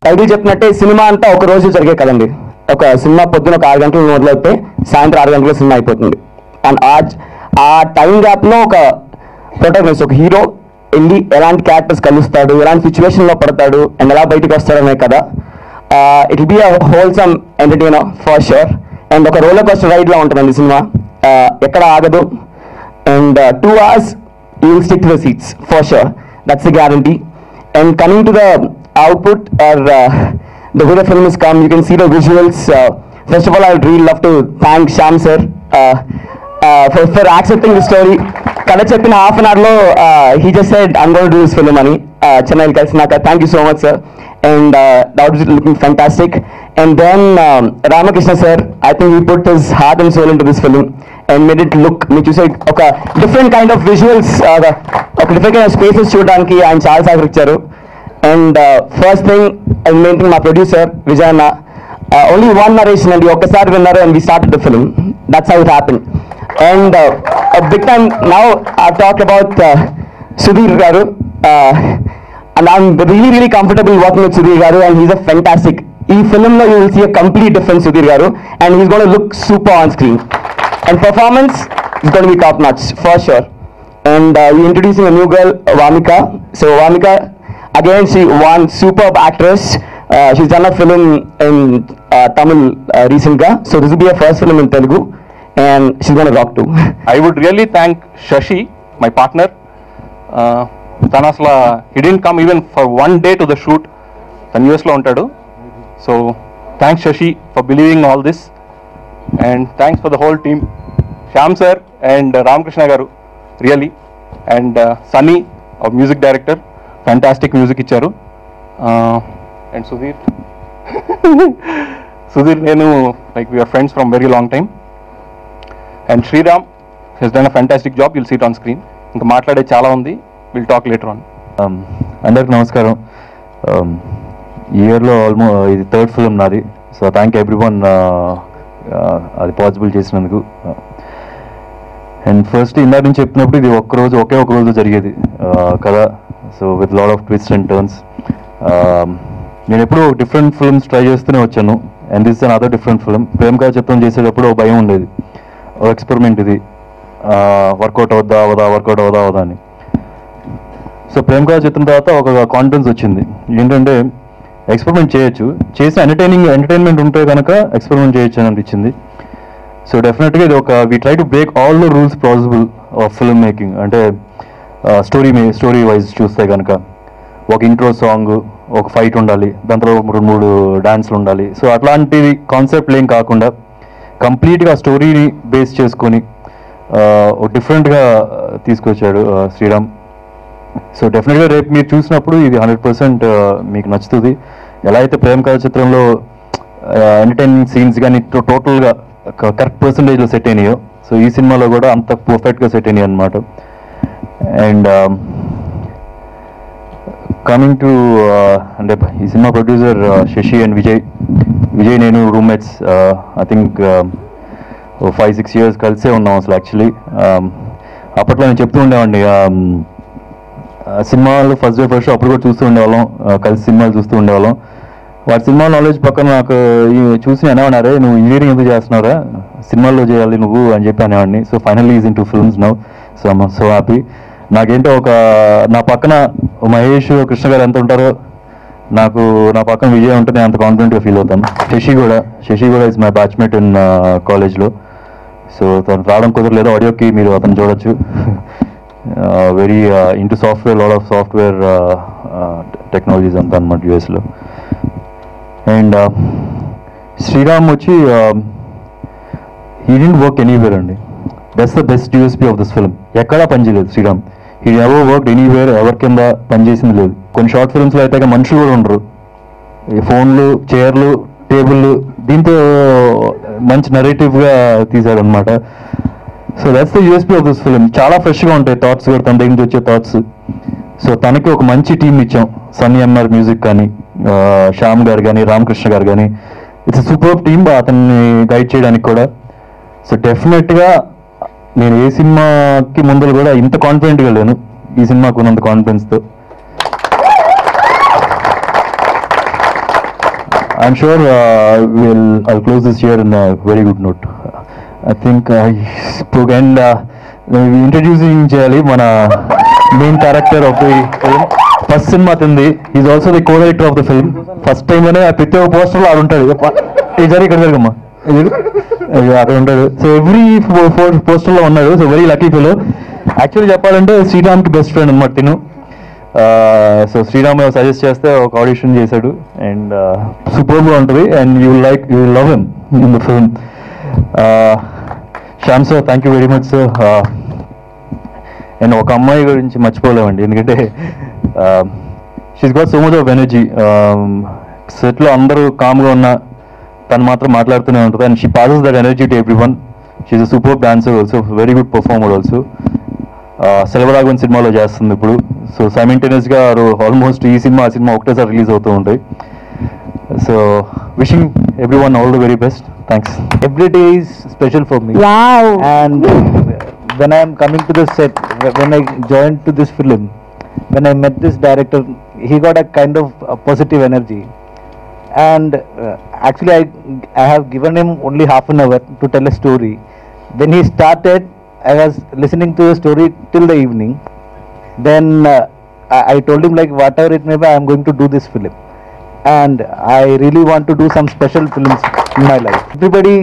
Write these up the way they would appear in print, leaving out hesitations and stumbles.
Title చెప్పినట్టే cinema అంతా ఒక రోజు జరిగే కదండి. ఒక సినిమా పొద్దున ఒక 6 గంటలు మొదలైతే సాయంత్రం 6 గంటల సినిమా అయిపోతుంది. అండ్ ఆ టైం గ్యాప్లో ఒక ప్రొటాగనిస్ట్, ఒక హీరో వెళ్ళి ఎలాంటి క్యారెక్టర్స్ కలుస్తాడు, ఎలాంటి సిచ్యువేషన్లో పడతాడు అండ్ ఎలా బయటకు వస్తాడనే కదా. It will be a wholesome entertainer for sure. And ఒక రోలర్ కోస్టర్ రైడ్లా ఉంటుందండి సినిమా, ఎక్కడ ఆగదు. And 2 hours you will stick to the seats for sure, that's the guarantee. And coming to the output or the way the film has come, you can see the visuals. First of all, I would really love to thank Shyam sir for accepting the story. Kada cheppina half an hour lo he just said I'm going to do this film ani Chennai kalsinaka. Thank you so much sir, and that was looking fantastic. And then Ramakrishna sir, I think he put his heart and soul into this film and made it look, మీరు చూసే ఒక different kind of visuals, ఒక different kind of spaces చూడడానికి ఆయన చాలా సహకరించారు. And first thing and main thing మా producer Vijay anna, only one narration అండి, ఒక్కసారి విన్నారు and we started the film. That's how it happen. And big time now I talk about Sudheer garu, and I'm really comfortable working with Sudheer garu, and he's a fantastic. ఈ ఫిల్మ్లో you will see a complete difference Sudheer garu, and he's gonna look super on screen. And performance is going to be top notch for sure. And we're introducing a new girl, Vamika. So Vamika, again, she won superb actress. She's done a film in Tamil recently. So this will be her first film in Telugu, and she's going to rock too. I would really thank Shashi, my partner. Tanasla, he didn't come even for one day to the shoot. Tan US lo untadu. So thanks Shashi for believing all this. And thanks for the whole team, Shyam sir and Ramakrishna garu, really, and Sunny, our music director, fantastic music icharu. And Sudhir nenu, like we are friends from very long time. And Sriram has done a fantastic job. You'll see it on screen. Inka maatlade chaala undi, we'll talk later on. Andariki namaskaram. Year lo almost ఇది third film నాది. So thank everyone అది possible చేసినందుకు. And first ఇందాక నుంచి చెప్పినప్పుడు ఇది ఒకే ఒక రోజు జరిగేది కదా. So with lot of twist and turns. నేను ఎప్పుడూ డిఫరెంట్ ఫిల్మ్స్ ట్రై చేస్తూనే వచ్చాను, and this another different film. ప్రేమ కథ చిత్రం చేసేటప్పుడు ఒక భయం ఉండేది, ఒక ఎక్స్పెరిమెంట్ ఇది, వర్కౌట్ అవుదా అని. సో ప్రేమ కథ చిత్రం తర్వాత ఒక కాన్ఫిడెన్స్ వచ్చింది, ఏంటంటే ఎక్స్పెరిమెంట్ చేయొచ్చు, చేసి ఎంటర్టైన్మెంట్ ఉంటే కనుక ఎక్స్పెరిమెంట్ చేయొచ్చు అని అనిపించింది. సో డెఫినెట్గా ఇది we try to break all the rules possible of film making. అంటే స్టోరీ వైజ్ చూస్తే కనుక ఒక ఇంట్రో సాంగ్, ఒక ఫైట్ ఉండాలి, దాంట్లో 2-3 డాన్స్లు ఉండాలి. సో అట్లాంటివి కాన్సెప్ట్లు ఏం కాకుండా కంప్లీట్గా స్టోరీని బేస్ చేసుకొని డిఫరెంట్గా తీసుకొచ్చాడు శ్రీరామ్. సో డెఫినెట్గా రేపు మీరు చూసినప్పుడు ఇది 100% మీకు నచ్చుతుంది. ఎలా అయితే ప్రేమ కథ చిత్రంలో ఎంటర్టైనింగ్ సీన్స్ కానీ టోటల్గా కరెక్ట్ పర్సంటేజ్లో సెట్ అయినాయో, సో ఈ సినిమాలో కూడా అంత పర్ఫెక్ట్గా సెట్ అయినాయి అనమాట. అండ్ కమింగ్ టు అంటే ఈ cinema producer Sashi and Vijay నేను రూమ్మేట్స్. ఐ థింక్ 5-6 years కలిసే ఉన్నాం అసలు. యాక్చువల్లీ అప్పట్లో నేను చెప్తూ ఉండేవాడిని, సినిమాలు ఫస్ట్ డే ఫస్ట్ షో అప్పుడు కూడా చూస్తూ ఉండేవాళ్ళం, కలిసి సినిమాలు చూస్తూ ఉండేవాళ్ళం. వాటి సినిమా నాలెడ్జ్ పక్కన నాకు చూసి అనేవాడినారే, నువ్వు ఇంజనీరింగ్ ఎందుకు చేస్తున్నారా, సినిమాల్లో చేయాలి నువ్వు అని చెప్పి అనేవాడిని. So finally is into films now. So I'm so happy. నాకేంటో నా పక్కన మహేష్, కృష్ణ గారు ఎంత ఉంటారో, నా పక్కన విజయ్ ఉంటే నేను అంత కాన్ఫిడెంట్గా ఫీల్ అవుతాను. శశి కూడా ఇస్ మై బ్యాచ్మేట్ ఇన్ కాలేజ్లో. సో తను రావడం కుదరలేదు, ఆడియోకి మీరు అతను చూడొచ్చు. Very into software, lot of software technologies అంతా అనమాట యూఎస్లో. అండ్ శ్రీరామ్ వచ్చి హీ డిడ్ంట్ వర్క్ ఎనీవేర్ అండి. That's the best USP of this film. ఎక్కడా పనిచేయలేదు Sriram. He ever work anywhere, ఎవరి కింద పనిచేసింది లేదు. కొన్ని షార్ట్ ఫిల్మ్స్లో అయితే మనుషులు కూడా ఉండరు, ఫోన్లు, చైర్లు, టేబుల్, దీంతో మంచి నెరేటివ్గా తీశాడు అనమాట. So that's the USP of this film. చాలా ఫ్రెష్గా ఉంటాయి థాట్స్ కూడా, తన దగ్గర నుంచి వచ్చే థాట్స్. సో తనకి ఒక మంచి టీం ఇచ్చాం, సన్నీ ఎంఆర్ మ్యూజిక్ కానీ, శ్యామ్ గారు కానీ, రామకృష్ణ గారు కానీ. ఇట్స్ సూపర్ టీమ్ అతన్ని గైడ్ చేయడానికి కూడా. సో డెఫినెట్గా నేను ఏ సినిమాకి ముందర కూడా ఇంత కాన్ఫిడెంట్గా లేను, ఈ సినిమాకు ఉన్నంత కాన్ఫిడెన్స్తో. I'm sure I'll close this year in a very good note. I think and introducing Jayali, mana main character of the film. First cinema tindi. He's also the co-director of the film. First time ane ప్రతి ఒక్క poster లో ఆడుంటాడు. ఈ జరి ఇక్కడ జరగమ్మా. అక్కడ ఉంటాడు. So every poster లో ఉన్నాడు. So very lucky fellow. Actually చెప్పాలంటే శ్రీరామ్కి బెస్ట్ ఫ్రెండ్ అనమాట తిను. సో శ్రీరామ్ సజెస్ట్ చేస్తే ఒక ఆడిషన్ చేశాడు అండ్ సూపర్గా ఉంటుంది and you love him in the film. Shyam sir thank you very much sir. And ఒక అమ్మాయి గురించి మర్చిపోలేమండి, ఎందుకంటే she's got so much of energy. సెట్లో అందరూ కామ్గా ఉన్న తను మాత్రం మాట్లాడుతూనే ఉంటుంది and she passes that energy to everyone. She's a super dancer also, very good performer also. Selvaraghavan సినిమాలో చేస్తుంది ఇప్పుడు. సో సైమిల్టేనియస్గా ఆల్మోస్ట్ ఈ సినిమా ఆ సినిమా ఒకటేసారి రిలీజ్ అవుతూ ఉంటాయి. So wishing every one all the very best. Thanks. Every day is special for me. Wow. And when I am coming to the set, when I joined to this film, when I met this director, he got a kind of a positive energy. And actually I have given him only half an hour to tell a story. When he started, I was listening to the story till the evening. Then I told him, like, whatever it may be, I am going to do this film. And I really want to do some special films in my life. Everybody,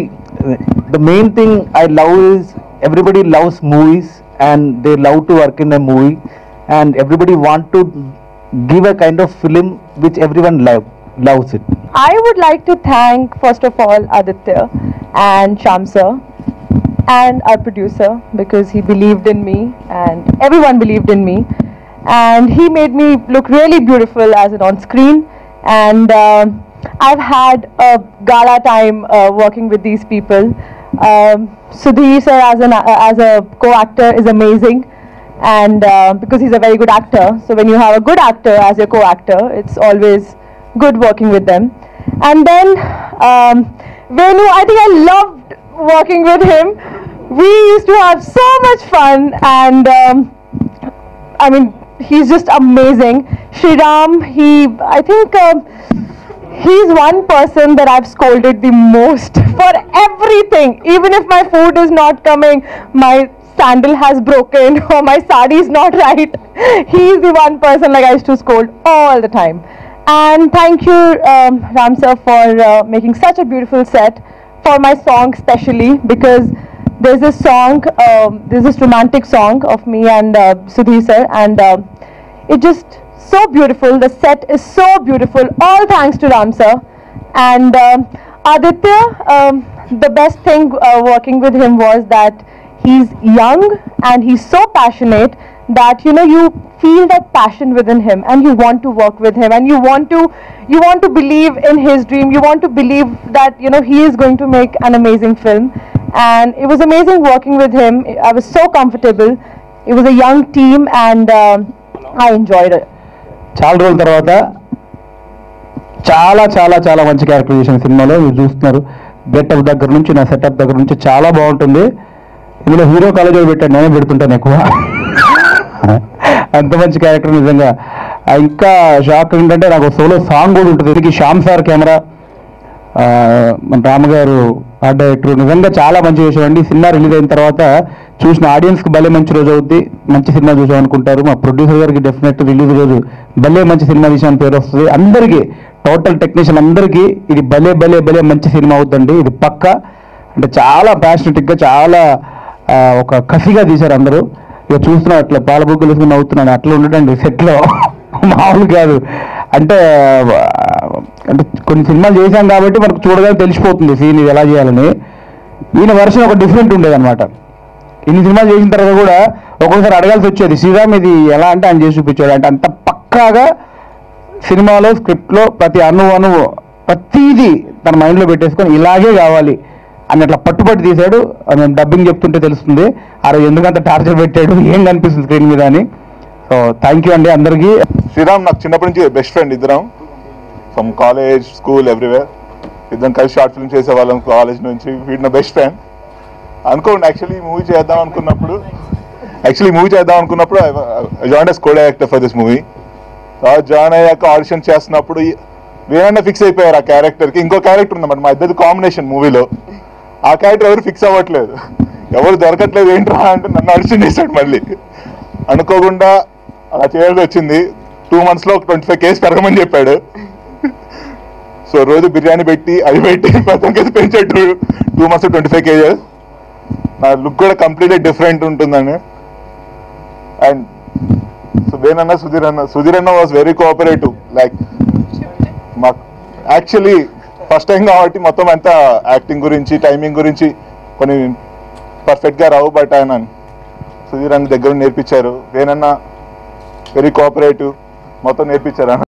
the main thing I love is everybody loves movies and they love to work in a movie, and everybody want to give a kind of film which everyone loves it. I would like to thank first of all Aditya and Shyam sir and our producer, because he believed in me and everyone believed in me, and he made me look really beautiful as an on screen. And I've had a gala time working with these people. Sudhir sir as a co-actor is amazing, and because he's a very good actor, so when you have a good actor as your co-actor, it's always good working with them. And then Venu, I think I loved working with him. We used to have so much fun, and I mean, he's just amazing. Shriram, I think he's one person that I've scolded the most for everything. Even if my food is not coming, my sandal has broken or my sari is not right, he's the one person like I used to scold all the time. And thank you Ram sir for making such a beautiful set for my song, especially because there's this song, there's this romantic song of me and Sudhir sir, and it just so beautiful. The set is so beautiful, all thanks to Ram sir. And Aditya, the best thing working with him was that he's young and he's so passionate that you feel that passion within him and you want to work with him, and you want to believe in his dream. You want to believe that he is going to make an amazing film. And it was amazing working with him. I was so comfortable. It was a young team, and I enjoyed it. చాలా రోజుల తర్వాత చాలా చాలా చాలా మంచి characterisation సినిమాలో మీరు చూస్తున్నారు. గెటప్ దగ్గర నుంచి నా సెటప్ దగ్గర నుంచి చాలా బాగుంటుంది. ఇందులో హీరో కాలేజీ పెట్టాడు, నేనే పెడుతుంటాను ఎక్కువ. అంత మంచి క్యారెక్టర్ నిజంగా. ఇంకా షాక్ ఏంటంటే నాకు సోలో సాంగ్ కూడా ఉంటుంది. దీనికి శ్యామ్ సార్ కెమెరా, మన రామగారు ఆర్ట్ డైరెక్టర్. నిజంగా చాలా మంచి విషయం అండి. సినిమా రిలీజ్ అయిన తర్వాత చూసిన ఆడియన్స్కి భలే మంచి రోజు అవుద్ది, మంచి సినిమా చూసాం అనుకుంటారు. మా ప్రొడ్యూసర్ గారికి డెఫినెట్ రిలీజ్ రోజు భలే మంచి సినిమా తీసామని పేరు వస్తుంది. అందరికీ, టోటల్ టెక్నీషియన్ అందరికీ ఇది భలే భలే భలే మంచి సినిమా అవుతుందండి. ఇది పక్క అంటే చాలా ప్యాషనెటిక్గా, చాలా ఒక కసిగా తీశారు అందరూ. ఇక చూస్తున్నారు అట్లా పాలబుగ్గలు వేసుకుని నవ్వుతున్నాను. అట్లా ఉండటండి సెట్లో, మామూలు కాదు. అంటే కొన్ని సినిమాలు చేశాం కాబట్టి మనకు చూడగానే తెలిసిపోతుంది సీన్ ఇది ఎలా చేయాలని. ఈయన వర్షన్ ఒక డిఫరెంట్ ఉండేదన్నమాట. ఇన్ని సినిమాలు చేసిన తర్వాత కూడా ఒక్కొక్కసారి అడగాల్సి వచ్చేది, శ్రీరామ్ ఇది ఎలా అంటే ఆయన చేసి చూపించాడు అంటే. అంత పక్కాగా సినిమాలో స్క్రిప్ట్లో ప్రతి అణువు ప్రతిదీ తన మైండ్లో పెట్టేసుకొని ఇలాగే కావాలి అని అట్లా పట్టుబట్టి తీశాడు. మేము డబ్బింగ్ చెప్తుంటే తెలుస్తుంది ఆ రోజు ఎందుకంత టార్చర్ పెట్టాడు, ఏం కనిపిస్తుంది స్క్రీన్ మీద అని. సో థ్యాంక్ యూ అండి అందరికీ. శ్రీరామ్ నాకు చిన్నప్పటి నుంచి బెస్ట్ ఫ్రెండ్. ఇద్దరం ఫ్రమ్ కాలేజ్, స్కూల్, ఎవ్రీవేర్. ఇద్దరం కలిసి షార్ట్ ఫిల్మ్ చేసేవాళ్ళం కాలేజ్ నుంచి. వీడు నా బెస్ట్ ఫ్రెండ్ అనుకోండి. యాక్చువల్లీ మూవీ చేద్దాం అనుకున్నప్పుడు I join as co-director for this movie. Join అయ్యాక ఆడిషన్ చేస్తున్నప్పుడు వేరన్నా ఫిక్స్ అయిపోయారు ఆ క్యారెక్టర్కి. ఇంకో క్యారెక్టర్ ఉందన్నమాట మా ఇద్దరు కాంబినేషన్ మూవీలో. ఆ క్యారెక్టర్ ఎవరు ఫిక్స్ అవ్వట్లేదు, ఎవరు దొరకట్లేదు ఏంట్రా అంటే నన్ను అడిచిండేశాడు మళ్ళీ. అనుకోకుండా అలా చేయాల్సి వచ్చింది. 2 monthsలో 25 kgs పెరగమని చెప్పాడు. సో రోజు బిర్యానీ పెట్టి అది పెట్టి 10 kgs పెంచాడు. 2 months 25 kgs. నా లుక్ కూడా కంప్లీట్లీ డిఫరెంట్ ఉంటుందని. అండ్ సుధీర్ అన్న వాజ్ వెరీ కోఆపరేటివ్. లైక్ మాకు యాక్చువల్లీ ఫస్ట్ టైం కాబట్టి మొత్తం అంతా యాక్టింగ్ గురించి టైమింగ్ గురించి కొన్ని పర్ఫెక్ట్గా రావు, బట్ ఆయన సుధీర్ అన్న దగ్గర నేర్పించారు. వేనన్న వెరీ కోఆపరేటివ్, మొత్తం నేర్పించారు.